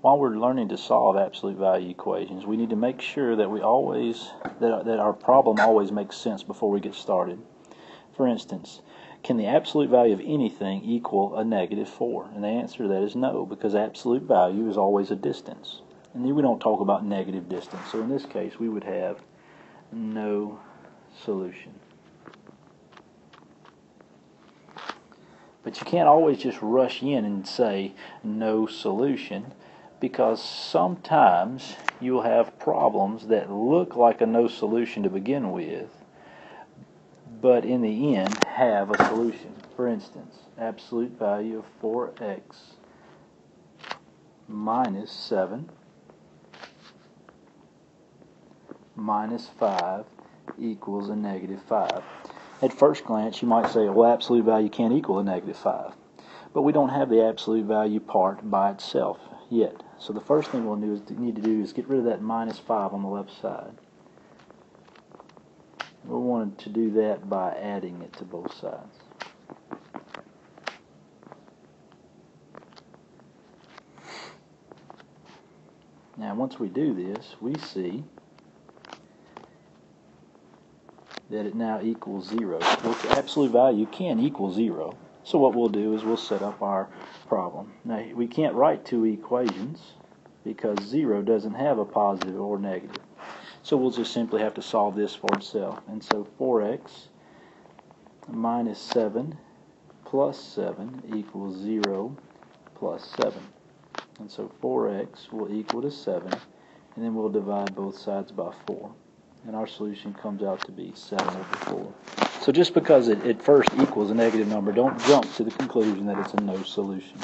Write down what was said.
while we're learning to solve absolute value equations, we need to make sure that that our problem always makes sense before we get started. For instance, can the absolute value of anything equal a negative 4? And the answer to that is no, because absolute value is always a distance. And then we don't talk about negative distance. So in this case, we would have no solution. But you can't always just rush in and say no solution, because sometimes you'll have problems that look like a no solution to begin with, but in the end have a solution. For instance, absolute value of 4x minus 7 minus 5 equals a negative 5. At first glance, you might say, well, absolute value can't equal a negative 5. But we don't have the absolute value part by itself yet. So the first thing we'll need to do is get rid of that minus 5 on the left side. We wanted to do that by adding it to both sides. Now, once we do this, we see that it now equals 0. Well, the absolute value can equal 0. So what we'll do is we'll set up our problem. Now, we can't write two equations because 0 doesn't have a positive or negative. So we'll just simply have to solve this for itself. And so 4x minus 7 plus 7 equals 0 plus 7. And so 4x will equal to 7, and then we'll divide both sides by 4. And our solution comes out to be 7 over 4. So just because it at first equals a negative number, don't jump to the conclusion that it's a no solution.